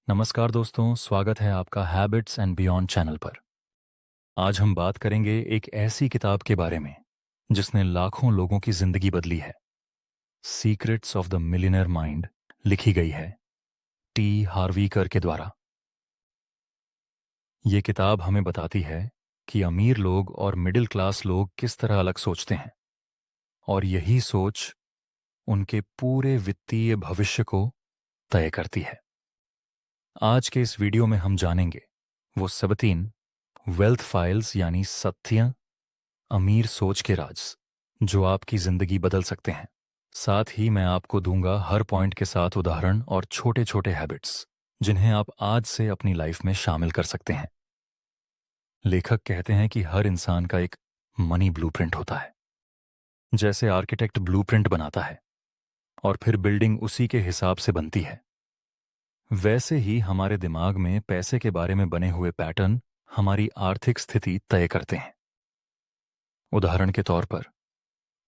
नमस्कार दोस्तों, स्वागत है आपका हैबिट्स एंड बियॉन्ड चैनल पर। आज हम बात करेंगे एक ऐसी किताब के बारे में जिसने लाखों लोगों की जिंदगी बदली है। Secrets of the millionaire mind लिखी गई है टी हार्वीकर के द्वारा। ये किताब हमें बताती है कि अमीर लोग और मिडिल क्लास लोग किस तरह अलग सोचते हैं, और यही सोच उनके पूरे वित्तीय भविष्य को तय करती है। आज के इस वीडियो में हम जानेंगे वो 17 वेल्थ फाइल्स यानी सत्य अमीर सोच के राज जो आपकी जिंदगी बदल सकते हैं। साथ ही मैं आपको दूंगा हर पॉइंट के साथ उदाहरण और छोटे छोटे हैबिट्स जिन्हें आप आज से अपनी लाइफ में शामिल कर सकते हैं। लेखक कहते हैं कि हर इंसान का एक मनी ब्लूप्रिंट होता है। जैसे आर्किटेक्ट ब्लूप्रिंट बनाता है और फिर बिल्डिंग उसी के हिसाब से बनती है, वैसे ही हमारे दिमाग में पैसे के बारे में बने हुए पैटर्न हमारी आर्थिक स्थिति तय करते हैं। उदाहरण के तौर पर,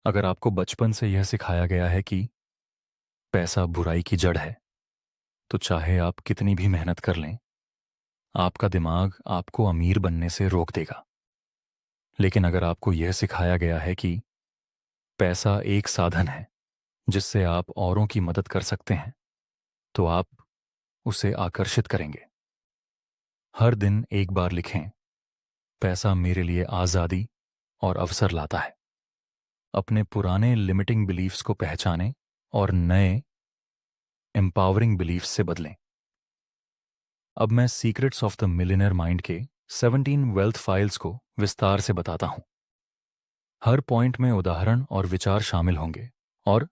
अगर आपको बचपन से यह सिखाया गया है कि पैसा बुराई की जड़ है, तो चाहे आप कितनी भी मेहनत कर लें, आपका दिमाग आपको अमीर बनने से रोक देगा। लेकिन अगर आपको यह सिखाया गया है कि पैसा एक साधन है जिससे आप औरों की मदद कर सकते हैं, तो आप उसे आकर्षित करेंगे। हर दिन एक बार लिखें, पैसा मेरे लिए आज़ादी और अवसर लाता है। अपने पुराने लिमिटिंग बिलीफ्स को पहचानें और नए एम्पावरिंग बिलीफ्स से बदलें। अब मैं secrets of the millionaire mind के 17 वेल्थ फाइल्स को विस्तार से बताता हूं। हर पॉइंट में उदाहरण और विचार शामिल होंगे और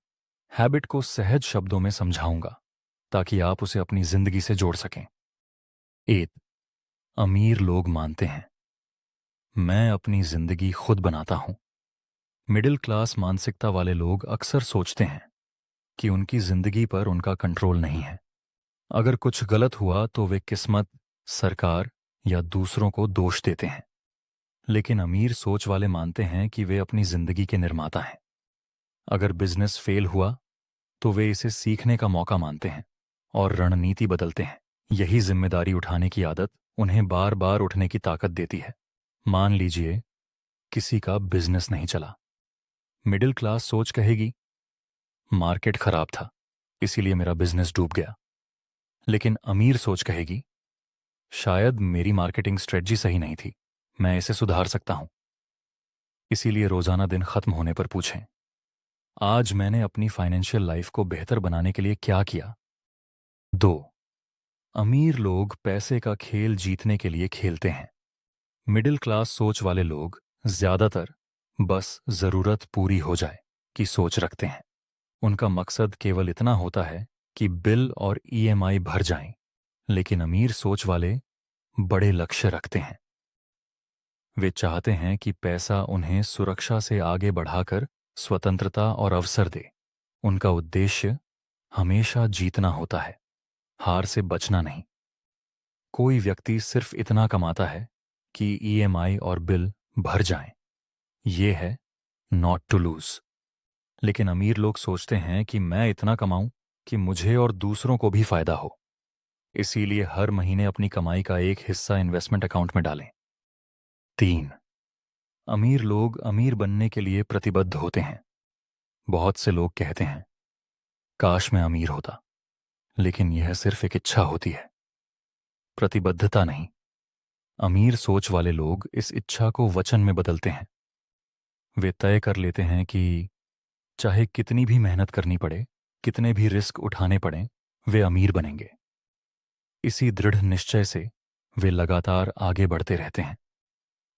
हैबिट को सहज शब्दों में समझाऊंगा ताकि आप उसे अपनी जिंदगी से जोड़ सकें। 8 अमीर लोग मानते हैं, मैं अपनी जिंदगी खुद बनाता हूं। मिडिल क्लास मानसिकता वाले लोग अक्सर सोचते हैं कि उनकी जिंदगी पर उनका कंट्रोल नहीं है। अगर कुछ गलत हुआ तो वे किस्मत, सरकार या दूसरों को दोष देते हैं। लेकिन अमीर सोच वाले मानते हैं कि वे अपनी जिंदगी के निर्माता हैं। अगर बिजनेस फेल हुआ तो वे इसे सीखने का मौका मानते हैं और रणनीति बदलते हैं। यही जिम्मेदारी उठाने की आदत उन्हें बार बार उठने की ताकत देती है। मान लीजिए किसी का बिजनेस नहीं चला। मिडिल क्लास सोच कहेगी, मार्केट खराब था, इसीलिए मेरा बिजनेस डूब गया। लेकिन अमीर सोच कहेगी, शायद मेरी मार्केटिंग स्ट्रेटजी सही नहीं थी, मैं इसे सुधार सकता हूं। इसीलिए रोजाना दिन खत्म होने पर पूछें, आज मैंने अपनी फाइनेंशियल लाइफ को बेहतर बनाने के लिए क्या किया। 2 अमीर लोग पैसे का खेल जीतने के लिए खेलते हैं। मिडिल क्लास सोच वाले लोग ज्यादातर बस जरूरत पूरी हो जाए की सोच रखते हैं। उनका मकसद केवल इतना होता है कि बिल और ईएमआई भर जाएं। लेकिन अमीर सोच वाले बड़े लक्ष्य रखते हैं। वे चाहते हैं कि पैसा उन्हें सुरक्षा से आगे बढ़ाकर स्वतंत्रता और अवसर दे। उनका उद्देश्य हमेशा जीतना होता है, हार से बचना नहीं। कोई व्यक्ति सिर्फ इतना कमाता है कि ईएमआई और बिल भर जाएं। ये है नॉट टू लूज। लेकिन अमीर लोग सोचते हैं कि मैं इतना कमाऊं कि मुझे और दूसरों को भी फायदा हो। इसीलिए हर महीने अपनी कमाई का एक हिस्सा इन्वेस्टमेंट अकाउंट में डालें। 3 अमीर लोग अमीर बनने के लिए प्रतिबद्ध होते हैं। बहुत से लोग कहते हैं, काश मैं अमीर होता। लेकिन यह सिर्फ एक इच्छा होती है, प्रतिबद्धता नहीं। अमीर सोच वाले लोग इस इच्छा को वचन में बदलते हैं। वे तय कर लेते हैं कि चाहे कितनी भी मेहनत करनी पड़े, कितने भी रिस्क उठाने पड़ें, वे अमीर बनेंगे। इसी दृढ़ निश्चय से वे लगातार आगे बढ़ते रहते हैं।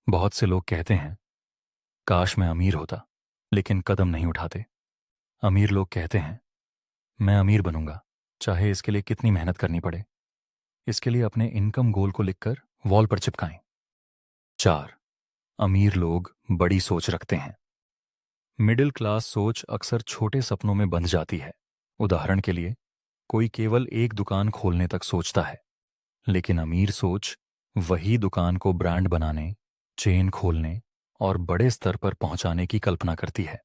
बहुत से लोग कहते हैं, काश मैं अमीर होता, लेकिन कदम नहीं उठाते। अमीर लोग कहते हैं, मैं अमीर बनूंगा, चाहे इसके लिए कितनी मेहनत करनी पड़े। इसके लिए अपने इनकम गोल को लिखकर वॉल पर चिपकाएं। 4 अमीर लोग बड़ी सोच रखते हैं। मिडिल क्लास सोच अक्सर छोटे सपनों में बंध जाती है। उदाहरण के लिए, कोई केवल एक दुकान खोलने तक सोचता है, लेकिन अमीर सोच वही दुकान को ब्रांड बनाने, चेन खोलने और बड़े स्तर पर पहुंचाने की कल्पना करती है।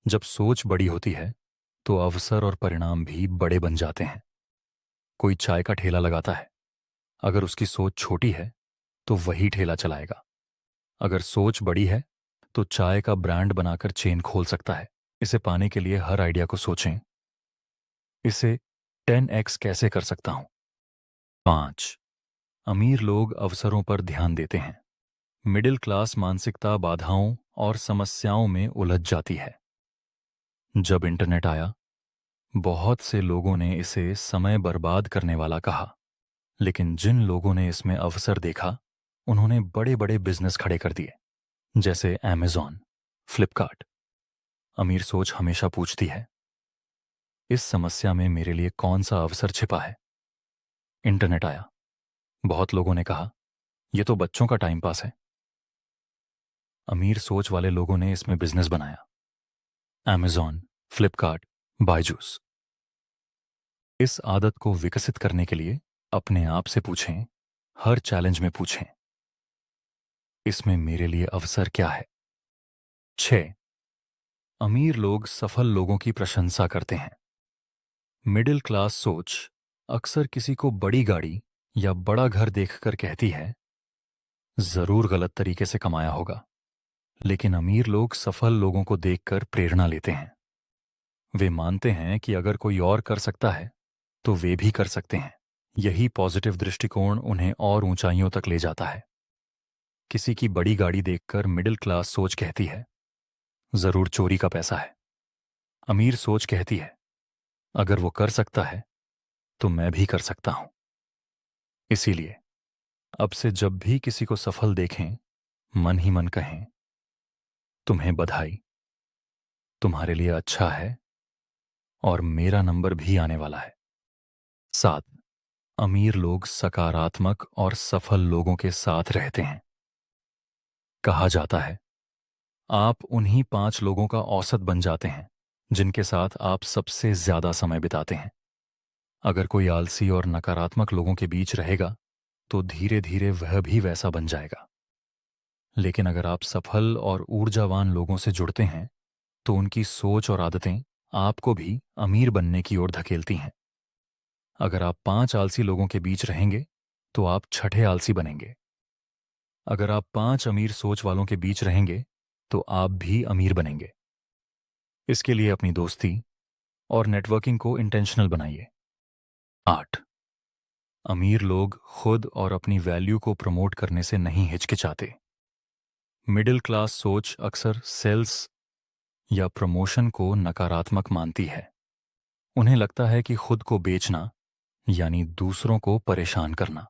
जब सोच बड़ी होती है तो अवसर और परिणाम भी बड़े बन जाते हैं। कोई चाय का ठेला लगाता है। अगर उसकी सोच छोटी है तो वही ठेला चलाएगा। अगर सोच बड़ी है तो चाय का ब्रांड बनाकर चेन खोल सकता है। इसे पाने के लिए हर आइडिया को सोचें, इसे 10x कैसे कर सकता हूं। 5. अमीर लोग अवसरों पर ध्यान देते हैं। मिडिल क्लास मानसिकता बाधाओं और समस्याओं में उलझ जाती है। जब इंटरनेट आया, बहुत से लोगों ने इसे समय बर्बाद करने वाला कहा, लेकिन जिन लोगों ने इसमें अवसर देखा, उन्होंने बड़े बड़े बिजनेस खड़े कर दिए, जैसे अमेज़ॉन, फ्लिपकार्ट। अमीर सोच हमेशा पूछती है, इस समस्या में मेरे लिए कौन सा अवसर छिपा है। इंटरनेट आया, बहुत लोगों ने कहा, यह तो बच्चों का टाइम पास है। अमीर सोच वाले लोगों ने इसमें बिजनेस बनाया, अमेज़ॉन, फ्लिपकार्ट, बायजूस। इस आदत को विकसित करने के लिए अपने आप से पूछें, हर चैलेंज में पूछें, इसमें मेरे लिए अवसर क्या है। 6. अमीर लोग सफल लोगों की प्रशंसा करते हैं। मिडिल क्लास सोच अक्सर किसी को बड़ी गाड़ी या बड़ा घर देखकर कहती है, जरूर गलत तरीके से कमाया होगा। लेकिन अमीर लोग सफल लोगों को देखकर प्रेरणा लेते हैं। वे मानते हैं कि अगर कोई और कर सकता है तो वे भी कर सकते हैं। यही पॉजिटिव दृष्टिकोण उन्हें और ऊंचाइयों तक ले जाता है। किसी की बड़ी गाड़ी देखकर मिडिल क्लास सोच कहती है, जरूर चोरी का पैसा है। अमीर सोच कहती है, अगर वो कर सकता है तो मैं भी कर सकता हूं। इसीलिए अब से जब भी किसी को सफल देखें, मन ही मन कहें, तुम्हें बधाई, तुम्हारे लिए अच्छा है और मेरा नंबर भी आने वाला है। 7. अमीर लोग सकारात्मक और सफल लोगों के साथ रहते हैं। कहा जाता है, आप उन्हीं 5 लोगों का औसत बन जाते हैं जिनके साथ आप सबसे ज्यादा समय बिताते हैं। अगर कोई आलसी और नकारात्मक लोगों के बीच रहेगा तो धीरे धीरे वह भी वैसा बन जाएगा। लेकिन अगर आप सफल और ऊर्जावान लोगों से जुड़ते हैं तो उनकी सोच और आदतें आपको भी अमीर बनने की ओर धकेलती हैं। अगर आप 5 आलसी लोगों के बीच रहेंगे तो आप छठे आलसी बनेंगे। अगर आप 5 अमीर सोच वालों के बीच रहेंगे तो आप भी अमीर बनेंगे। इसके लिए अपनी दोस्ती और नेटवर्किंग को इंटेंशनल बनाइए। 8. अमीर लोग खुद और अपनी वैल्यू को प्रमोट करने से नहीं हिचकिचाते। मिडिल क्लास सोच अक्सर सेल्स या प्रमोशन को नकारात्मक मानती है। उन्हें लगता है कि खुद को बेचना यानी दूसरों को परेशान करना।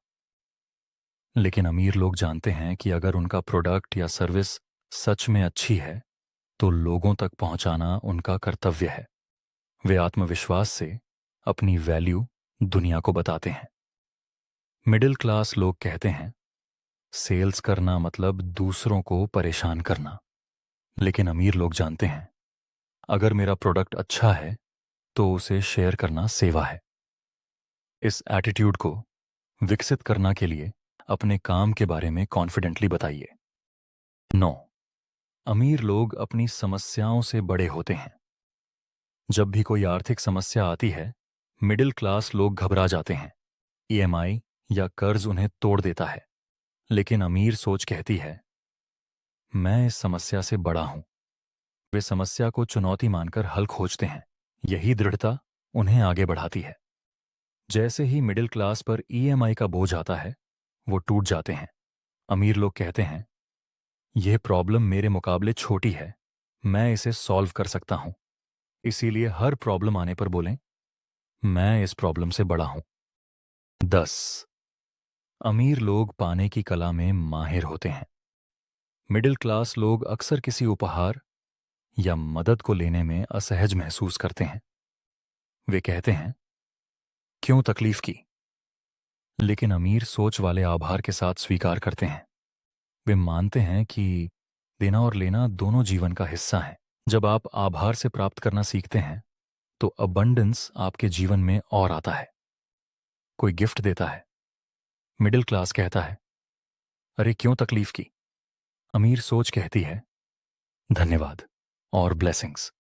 लेकिन अमीर लोग जानते हैं कि अगर उनका प्रोडक्ट या सर्विस सच में अच्छी है तो लोगों तक पहुंचाना उनका कर्तव्य है। वे आत्मविश्वास से अपनी वैल्यू दुनिया को बताते हैं। मिडिल क्लास लोग कहते हैं, सेल्स करना मतलब दूसरों को परेशान करना। लेकिन अमीर लोग जानते हैं, अगर मेरा प्रोडक्ट अच्छा है तो उसे शेयर करना सेवा है। इस एटीट्यूड को विकसित करना के लिए अपने काम के बारे में कॉन्फिडेंटली बताइए। 9. अमीर लोग अपनी समस्याओं से बड़े होते हैं। जब भी कोई आर्थिक समस्या आती है, मिडिल क्लास लोग घबरा जाते हैं। ईएमआई या कर्ज उन्हें तोड़ देता है। लेकिन अमीर सोच कहती है, मैं इस समस्या से बड़ा हूं। वे समस्या को चुनौती मानकर हल खोजते हैं। यही दृढ़ता उन्हें आगे बढ़ाती है। जैसे ही मिडिल क्लास पर ईएमआई का बोझ आता है, वो टूट जाते हैं। अमीर लोग कहते हैं, यह प्रॉब्लम मेरे मुकाबले छोटी है, मैं इसे सॉल्व कर सकता हूं। इसीलिए हर प्रॉब्लम आने पर बोलें, मैं इस प्रॉब्लम से बड़ा हूं। 10. अमीर लोग पाने की कला में माहिर होते हैं। मिडिल क्लास लोग अक्सर किसी उपहार या मदद को लेने में असहज महसूस करते हैं। वे कहते हैं, क्यों तकलीफ की। लेकिन अमीर सोच वाले आभार के साथ स्वीकार करते हैं। वे मानते हैं कि देना और लेना दोनों जीवन का हिस्सा है। जब आप आभार से प्राप्त करना सीखते हैं तो अबंडेंस आपके जीवन में और आता है। कोई गिफ्ट देता है, मिडिल क्लास कहता है, अरे क्यों तकलीफ की। अमीर सोच कहती है, धन्यवाद और ब्लेसिंग्स।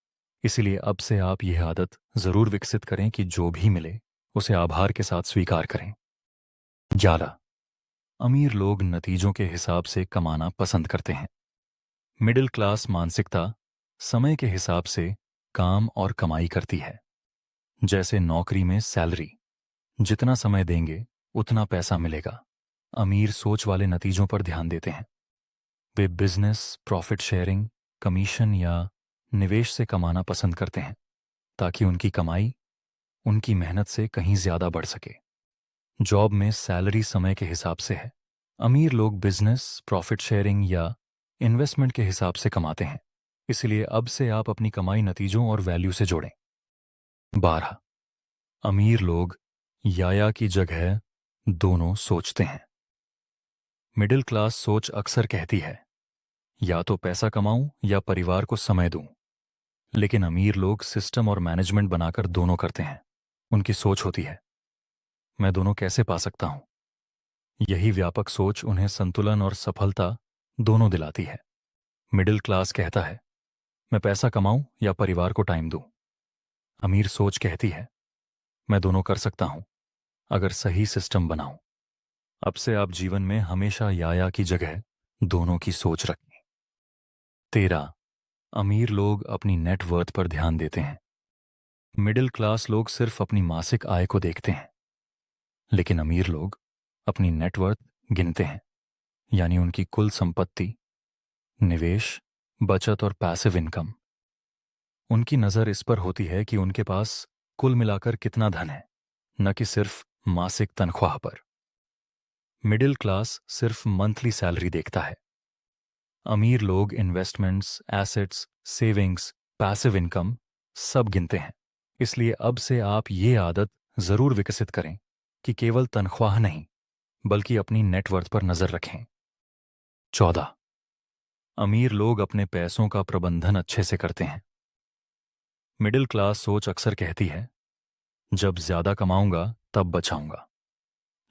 इसीलिए अब से आप यह आदत जरूर विकसित करें कि जो भी मिले उसे आभार के साथ स्वीकार करें। 11. अमीर लोग नतीजों के हिसाब से कमाना पसंद करते हैं। मिडिल क्लास मानसिकता समय के हिसाब से काम और कमाई करती है। जैसे नौकरी में सैलरी, जितना समय देंगे उतना पैसा मिलेगा। अमीर सोच वाले नतीजों पर ध्यान देते हैं। वे बिजनेस, प्रॉफिट शेयरिंग, कमीशन या निवेश से कमाना पसंद करते हैं ताकि उनकी कमाई उनकी मेहनत से कहीं ज्यादा बढ़ सके। जॉब में सैलरी समय के हिसाब से है। अमीर लोग बिजनेस, प्रॉफिट शेयरिंग या इन्वेस्टमेंट के हिसाब से कमाते हैं। इसलिए अब से आप अपनी कमाई नतीजों और वैल्यू से जोड़ें। 12. अमीर लोग या की जगह दोनों सोचते हैं। मिडिल क्लास सोच अक्सर कहती है या तो पैसा कमाऊं या परिवार को समय दूं। लेकिन अमीर लोग सिस्टम और मैनेजमेंट बनाकर दोनों करते हैं। उनकी सोच होती है, मैं दोनों कैसे पा सकता हूं। यही व्यापक सोच उन्हें संतुलन और सफलता दोनों दिलाती है। मिडिल क्लास कहता है, मैं पैसा कमाऊं या परिवार को टाइम दूं। अमीर सोच कहती है, मैं दोनों कर सकता हूं अगर सही सिस्टम बनाऊं। अब से आप जीवन में हमेशा या की जगह दोनों की सोच रखें। 13. अमीर लोग अपनी नेटवर्थ पर ध्यान देते हैं। मिडिल क्लास लोग सिर्फ अपनी मासिक आय को देखते हैं, लेकिन अमीर लोग अपनी नेटवर्थ गिनते हैं, यानी उनकी कुल संपत्ति, निवेश, बचत और पैसिव इनकम। उनकी नज़र इस पर होती है कि उनके पास कुल मिलाकर कितना धन है, न कि सिर्फ मासिक तनख्वाह पर। मिडिल क्लास सिर्फ मंथली सैलरी देखता है। अमीर लोग investments, assets, savings, passive income सब गिनते हैं। इसलिए अब से आप ये आदत जरूर विकसित करें कि केवल तनख्वाह नहीं बल्कि अपनी नेटवर्थ पर नजर रखें। 14. अमीर लोग अपने पैसों का प्रबंधन अच्छे से करते हैं। मिडिल क्लास सोच अक्सर कहती है, जब ज्यादा कमाऊंगा तब बचाऊंगा।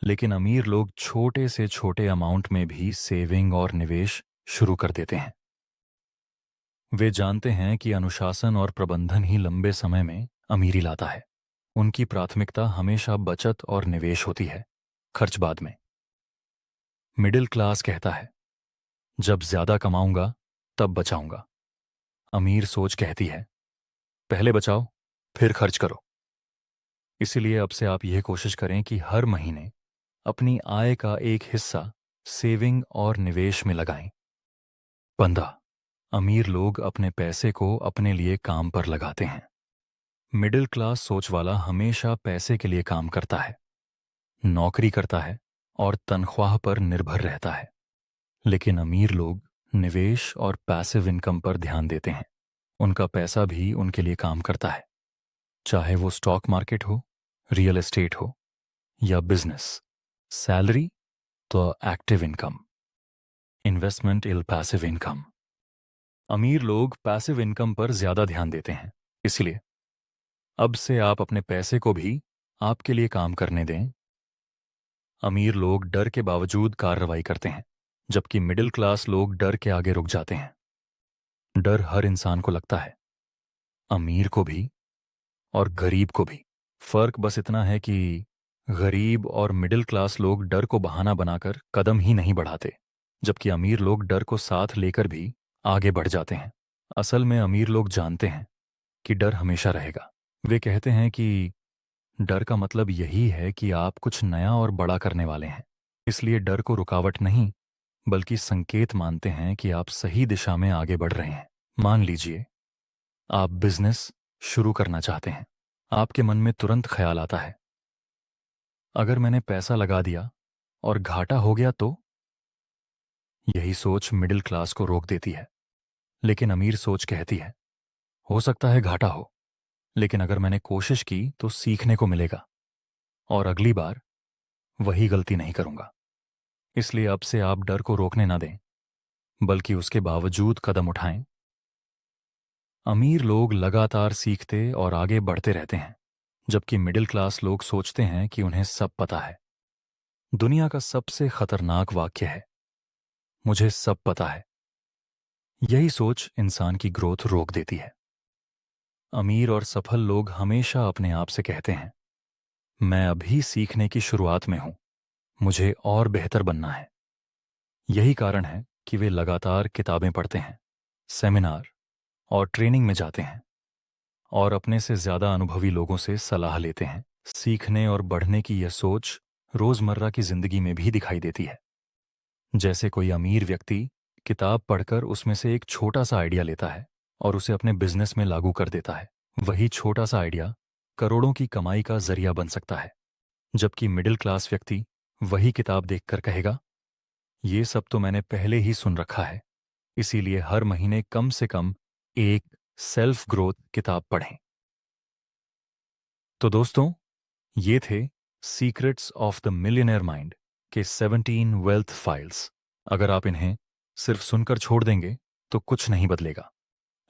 लेकिन अमीर लोग छोटे से छोटे अमाउंट में भी सेविंग और निवेश शुरू कर देते हैं। वे जानते हैं कि अनुशासन और प्रबंधन ही लंबे समय में अमीरी लाता है। उनकी प्राथमिकता हमेशा बचत और निवेश होती है, खर्च बाद में। मिडिल क्लास कहता है, जब ज्यादा कमाऊंगा तब बचाऊंगा। अमीर सोच कहती है, पहले बचाओ फिर खर्च करो। इसीलिए अब से आप यह कोशिश करें कि हर महीने अपनी आय का एक हिस्सा सेविंग और निवेश में लगाएं। 15. अमीर लोग अपने पैसे को अपने लिए काम पर लगाते हैं। मिडिल क्लास सोच वाला हमेशा पैसे के लिए काम करता है, नौकरी करता है और तनख्वाह पर निर्भर रहता है। लेकिन अमीर लोग निवेश और पैसिव इनकम पर ध्यान देते हैं। उनका पैसा भी उनके लिए काम करता है, चाहे वो स्टॉक मार्केट हो, रियल एस्टेट हो या बिजनेस। सैलरी तो एक्टिव इनकम, इन्वेस्टमेंट इल पैसिव इनकम। अमीर लोग पैसिव इनकम पर ज्यादा ध्यान देते हैं। इसलिए अब से आप अपने पैसे को भी आपके लिए काम करने दें। अमीर लोग डर के बावजूद कार्रवाई करते हैं, जबकि मिडिल क्लास लोग डर के आगे रुक जाते हैं। डर हर इंसान को लगता है, अमीर को भी और गरीब को भी। फर्क बस इतना है कि गरीब और मिडिल क्लास लोग डर को बहाना बनाकर कदम ही नहीं बढ़ाते, जबकि अमीर लोग डर को साथ लेकर भी आगे बढ़ जाते हैं। असल में अमीर लोग जानते हैं कि डर हमेशा रहेगा। वे कहते हैं कि डर का मतलब यही है कि आप कुछ नया और बड़ा करने वाले हैं। इसलिए डर को रुकावट नहीं बल्कि संकेत मानते हैं कि आप सही दिशा में आगे बढ़ रहे हैं। मान लीजिए आप बिजनेस शुरू करना चाहते हैं। आपके मन में तुरंत ख्याल आता है, अगर मैंने पैसा लगा दिया और घाटा हो गया तो? यही सोच मिडिल क्लास को रोक देती है। लेकिन अमीर सोच कहती है, हो सकता है घाटा हो, लेकिन अगर मैंने कोशिश की तो सीखने को मिलेगा और अगली बार वही गलती नहीं करूंगा। इसलिए अब से आप डर को रोकने ना दें बल्कि उसके बावजूद कदम उठाएं। अमीर लोग लगातार सीखते और आगे बढ़ते रहते हैं, जबकि मिडिल क्लास लोग सोचते हैं कि उन्हें सब पता है। दुनिया का सबसे खतरनाक वाक्य है, मुझे सब पता है। यही सोच इंसान की ग्रोथ रोक देती है। अमीर और सफल लोग हमेशा अपने आप से कहते हैं, मैं अभी सीखने की शुरुआत में हूं, मुझे और बेहतर बनना है। यही कारण है कि वे लगातार किताबें पढ़ते हैं, सेमिनार और ट्रेनिंग में जाते हैं और अपने से ज़्यादा अनुभवी लोगों से सलाह लेते हैं। सीखने और बढ़ने की यह सोच रोज़मर्रा की ज़िंदगी में भी दिखाई देती है। जैसे कोई अमीर व्यक्ति किताब पढ़कर उसमें से एक छोटा सा आइडिया लेता है और उसे अपने बिजनेस में लागू कर देता है, वही छोटा सा आइडिया करोड़ों की कमाई का जरिया बन सकता है। जबकि मिडिल क्लास व्यक्ति वही किताब देखकर कहेगा, ये सब तो मैंने पहले ही सुन रखा है, इसीलिए हर महीने कम से कम एक सेल्फ ग्रोथ किताब पढ़ें। तो दोस्तों, ये थे secrets of the millionaire mind के 17 वेल्थ फाइल्स। अगर आप इन्हें सिर्फ सुनकर छोड़ देंगे तो कुछ नहीं बदलेगा,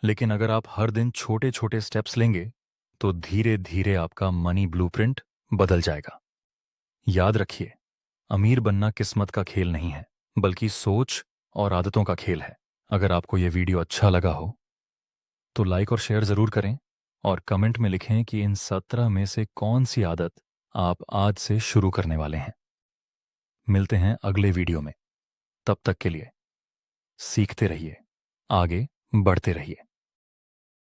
लेकिन अगर आप हर दिन छोटे छोटे स्टेप्स लेंगे तो धीरे धीरे आपका मनी ब्लूप्रिंट बदल जाएगा। याद रखिए, अमीर बनना किस्मत का खेल नहीं है, बल्कि सोच और आदतों का खेल है। अगर आपको यह वीडियो अच्छा लगा हो तो लाइक और शेयर ज़रूर करें और कमेंट में लिखें कि इन 17 में से कौन सी आदत आप आज से शुरू करने वाले हैं। मिलते हैं अगले वीडियो में। तब तक के लिए सीखते रहिए, आगे बढ़ते रहिए।